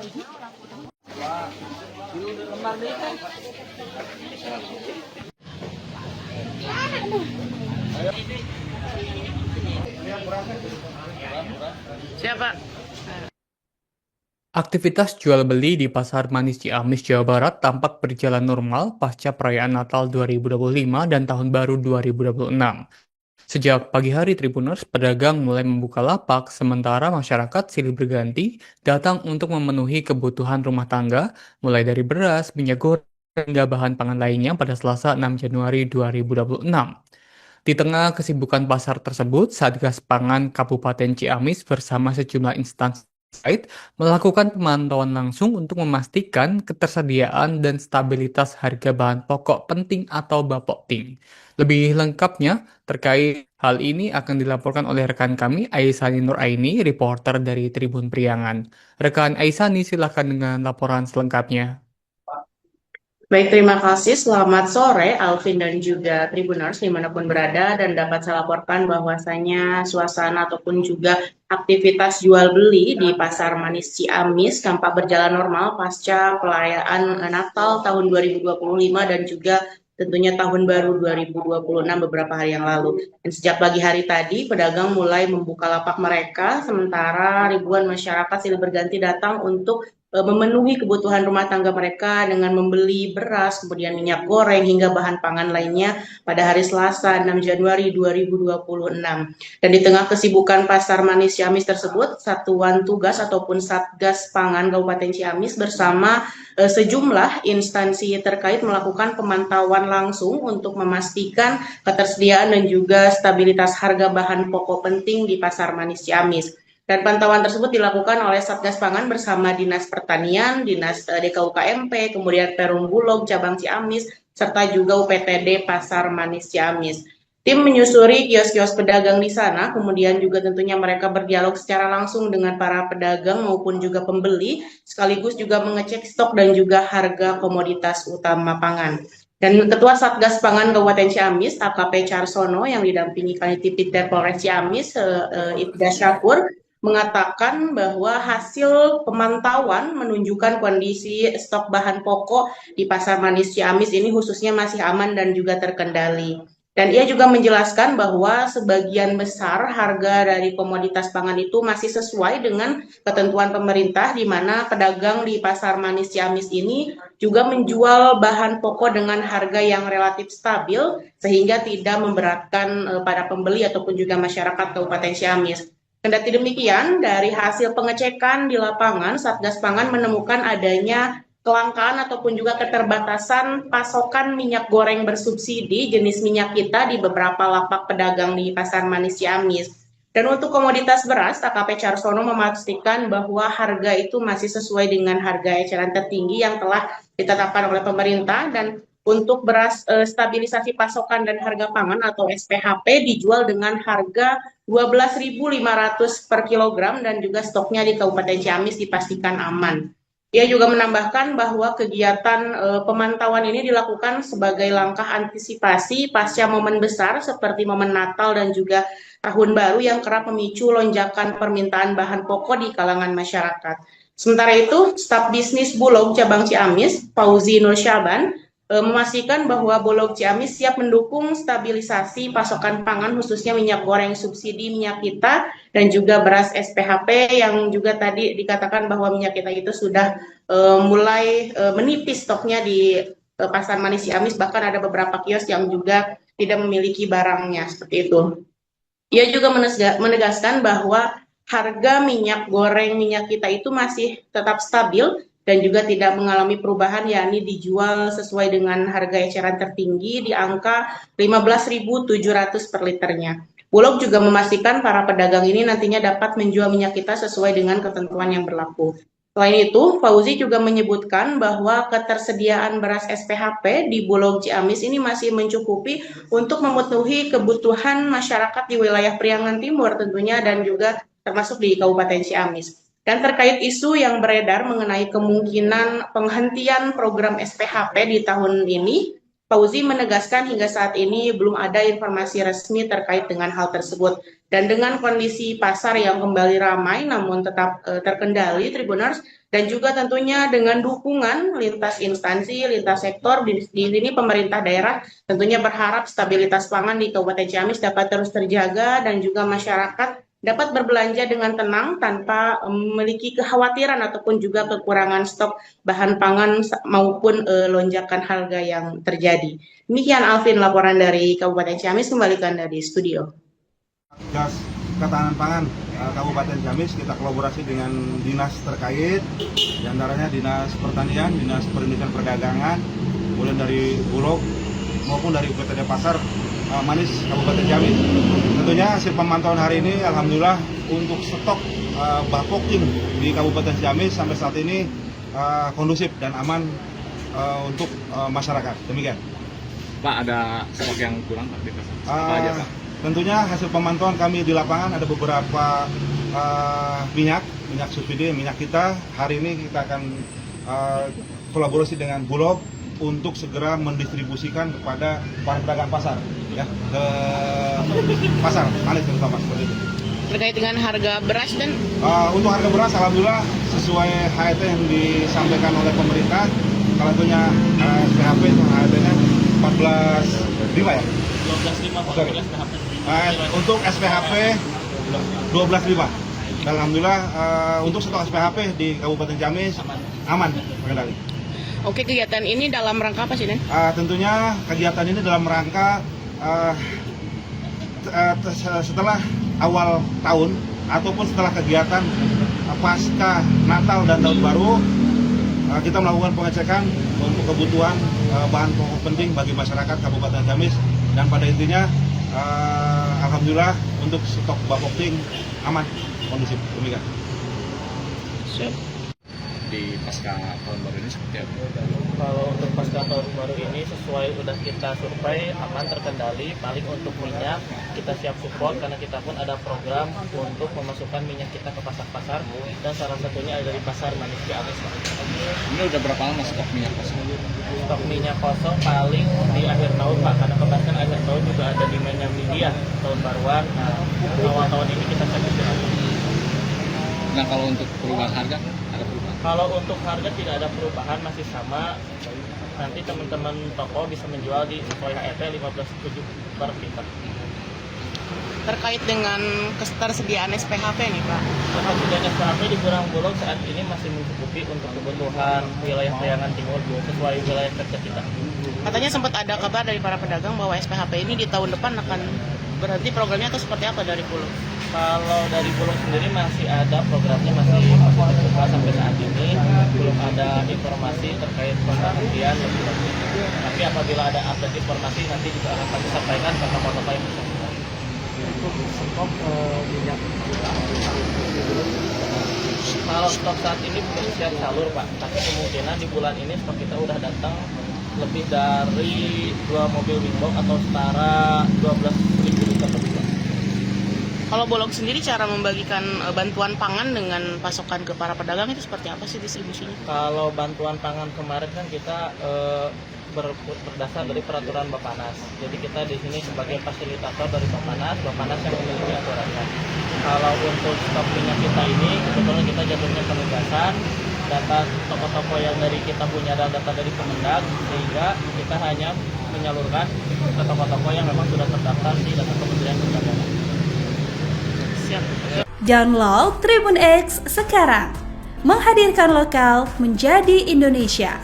Siapa? Aktivitas jual beli di Pasar Manis Ciamis, Jawa Barat tampak berjalan normal pasca perayaan Natal 2025 dan Tahun Baru 2026. Sejak pagi hari Tribuners, pedagang mulai membuka lapak, sementara masyarakat silih berganti datang untuk memenuhi kebutuhan rumah tangga, mulai dari beras, minyak goreng, hingga bahan pangan lainnya pada Selasa 6 Januari 2026. Di tengah kesibukan pasar tersebut, Satgas Pangan Kabupaten Ciamis bersama sejumlah instansi terkait melakukan pemantauan langsung untuk memastikan ketersediaan dan stabilitas harga bahan pokok penting atau Bapokting. Lebih lengkapnya terkait hal ini akan dilaporkan oleh rekan kami Aisani Nuraini, reporter dari Tribun Priangan. Rekan Aisani, silakan dengan laporan selengkapnya. Baik, terima kasih. Selamat sore, Alvin dan juga Tribuners dimanapun berada, dan dapat saya laporkan bahwasanya suasana ataupun juga aktivitas jual beli di Pasar Manis Ciamis tampak berjalan normal pasca perayaan Natal tahun 2025 dan juga tentunya Tahun Baru 2026 beberapa hari yang lalu. Dan sejak pagi hari tadi, pedagang mulai membuka lapak mereka, sementara ribuan masyarakat silih berganti datang untuk memenuhi kebutuhan rumah tangga mereka dengan membeli beras, kemudian minyak goreng, hingga bahan pangan lainnya pada hari Selasa 6 Januari 2026. Dan di tengah kesibukan Pasar Manis Ciamis tersebut, Satuan Tugas ataupun Satgas Pangan Kabupaten Ciamis bersama sejumlah instansi terkait melakukan pemantauan langsung untuk memastikan ketersediaan dan juga stabilitas harga bahan pokok penting di Pasar Manis Ciamis. Dan pantauan tersebut dilakukan oleh Satgas Pangan bersama Dinas Pertanian, Dinas DKUKMP, kemudian Perum Bulog, Cabang Ciamis, serta juga UPTD Pasar Manis Ciamis. Tim menyusuri kios-kios pedagang di sana, kemudian juga tentunya mereka berdialog secara langsung dengan para pedagang maupun juga pembeli, sekaligus juga mengecek stok dan juga harga komoditas utama pangan. Dan Ketua Satgas Pangan Kabupaten Ciamis, AKP Carsono, yang didampingi Kanitipiter Polres Ciamis, Ibda Syakur, mengatakan bahwa hasil pemantauan menunjukkan kondisi stok bahan pokok di Pasar Manis Ciamis ini khususnya masih aman dan juga terkendali. Dan ia juga menjelaskan bahwa sebagian besar harga dari komoditas pangan itu masih sesuai dengan ketentuan pemerintah, di mana pedagang di Pasar Manis Ciamis ini juga menjual bahan pokok dengan harga yang relatif stabil sehingga tidak memberatkan para pembeli ataupun juga masyarakat Kabupaten Ciamis. Kendati demikian, dari hasil pengecekan di lapangan, Satgas Pangan menemukan adanya kelangkaan ataupun juga keterbatasan pasokan minyak goreng bersubsidi jenis minyak kita di beberapa lapak pedagang di Pasar Manis Ciamis. Dan untuk komoditas beras, AKP Carsono memastikan bahwa harga itu masih sesuai dengan harga eceran tertinggi yang telah ditetapkan oleh pemerintah, dan untuk beras stabilisasi pasokan dan harga pangan atau SPHP dijual dengan harga 12.500 per kilogram dan juga stoknya di Kabupaten Ciamis dipastikan aman. Ia juga menambahkan bahwa kegiatan pemantauan ini dilakukan sebagai langkah antisipasi pasca momen besar seperti momen Natal dan juga Tahun Baru yang kerap memicu lonjakan permintaan bahan pokok di kalangan masyarakat. Sementara itu, staf bisnis Bulog Cabang Ciamis, Fauzi Nur Syaban, memastikan bahwa Bulog Ciamis siap mendukung stabilisasi pasokan pangan khususnya minyak goreng subsidi minyak kita dan juga beras SPHP yang juga tadi dikatakan bahwa minyak kita itu sudah mulai menipis stoknya di Pasar Manis Ciamis, bahkan ada beberapa kios yang juga tidak memiliki barangnya seperti itu. Ia juga menegaskan bahwa harga minyak goreng minyak kita itu masih tetap stabil dan juga tidak mengalami perubahan, yakni dijual sesuai dengan harga eceran tertinggi di angka 15.700 per liternya. Bulog juga memastikan para pedagang ini nantinya dapat menjual minyak kita sesuai dengan ketentuan yang berlaku. Selain itu, Fauzi juga menyebutkan bahwa ketersediaan beras SPHP di Bulog Ciamis ini masih mencukupi untuk memenuhi kebutuhan masyarakat di wilayah Priangan Timur tentunya dan juga termasuk di Kabupaten Ciamis. Dan terkait isu yang beredar mengenai kemungkinan penghentian program SPHP di tahun ini, Fauzi menegaskan hingga saat ini belum ada informasi resmi terkait dengan hal tersebut. Dan dengan kondisi pasar yang kembali ramai namun tetap terkendali, Tribuners, dan juga tentunya dengan dukungan lintas instansi, lintas sektor, di sini pemerintah daerah tentunya berharap stabilitas pangan di Kabupaten Ciamis dapat terus terjaga dan juga masyarakat dapat berbelanja dengan tenang tanpa memiliki kekhawatiran ataupun juga kekurangan stok bahan pangan maupun lonjakan harga yang terjadi. Demikian Alvin laporan dari Kabupaten Ciamis, kembalikan dari studio. Gas Ketahanan Pangan Kabupaten Ciamis kita kolaborasi dengan dinas terkait, diantaranya Dinas Pertanian, Dinas Perindustrian Perdagangan, kemudian dari Bulog maupun dari UPTD Pasar Manis Kabupaten Ciamis. Tentunya hasil pemantauan hari ini alhamdulillah untuk stok Bapokting di Kabupaten Ciamis sampai saat ini kondusif dan aman untuk masyarakat. Demikian. Pak, ada stok yang kurang Pak di pasar? Apa aja Pak? Tentunya hasil pemantauan kami di lapangan ada beberapa minyak subsidi, minyak kita. Hari ini kita akan kolaborasi dengan Bulog untuk segera mendistribusikan kepada para pedagang pasar, ya, ke pasar Manis terutama seperti itu. Terkait dengan harga beras dan untuk harga beras alhamdulillah sesuai HET yang disampaikan oleh pemerintah. Kalau tentunya SPHP itu HET-nya 14.5 ya? 12.5 untuk SPHP 12.5. Alhamdulillah untuk stok SPHP di Kabupaten Ciamis aman terkendali. Oke, kegiatan ini dalam rangka apa sih, Dan? Tentunya kegiatan ini dalam rangka setelah awal tahun ataupun setelah kegiatan pasca Natal dan Tahun Baru, kita melakukan pengecekan untuk kebutuhan bahan pokok penting bagi masyarakat Kabupaten Ciamis, dan pada intinya alhamdulillah untuk stok Bapokting aman, kondusif. Demikian. Di pasca tahun baru ini seperti apa? Kalau untuk pasca tahun baru ini sesuai udah kita survei aman terkendali. Paling untuk minyak kita siap support karena kita pun ada program untuk memasukkan minyak kita ke pasar-pasar, dan salah satunya ada di pasar Manis Ciamis. Ini udah berapa lama stok minyak kosong? Stok minyak kosong paling di akhir tahun Pak, karena kemarin kan akhir tahun juga ada demandnya media tahun baruan. Nah, awal tahun ini kita siap. Nah, kalau untuk perubahan harga ada perubahan? Kalau untuk harga tidak ada perubahan, masih sama. Nanti teman-teman toko bisa menjual di sesuai HET 15.7 per liter. Terkait dengan ketersediaan SPHP nih Pak. Ketersediaan SPHP di Gurang Bulog saat ini masih mencukupi untuk kebutuhan wilayah Priangan Timur sesuai wilayah kerja kita. Katanya sempat ada kabar dari para pedagang bahwa SPHP ini di tahun depan akan berhenti programnya, atau seperti apa dari Bulog? Kalau dari Bulog sendiri masih ada programnya, masih terbuka sampai saat ini. Belum ada informasi terkait penghentian. Tapi apabila ada update informasi nanti juga akan kami sampaikan ke toko-toko yang bersangkutan. Stok minyak kalau stok saat ini belum siap salur Pak, tapi kemungkinan di bulan ini stok kita udah datang lebih dari 2 mobil wingbox atau setara 12.000 liter lebih. Kalau Bulog sendiri cara membagikan bantuan pangan dengan pasokan ke para pedagang itu seperti apa sih distribusinya? Kalau bantuan pangan kemarin kan kita berdasar dari peraturan Bapanas. Jadi kita di sini sebagai fasilitator dari Bapanas yang memiliki aturannya. Kalau untuk stok minyak kita ini kebetulan kita jatuhnya penugasan, data toko-toko yang dari kita punya dan data dari Kemendag, sehingga kita hanya menyalurkan ke toko-toko yang memang sudah terdaftar di data Kementerian Perdagangan. Siap. Download Tribun X sekarang, menghadirkan lokal menjadi Indonesia.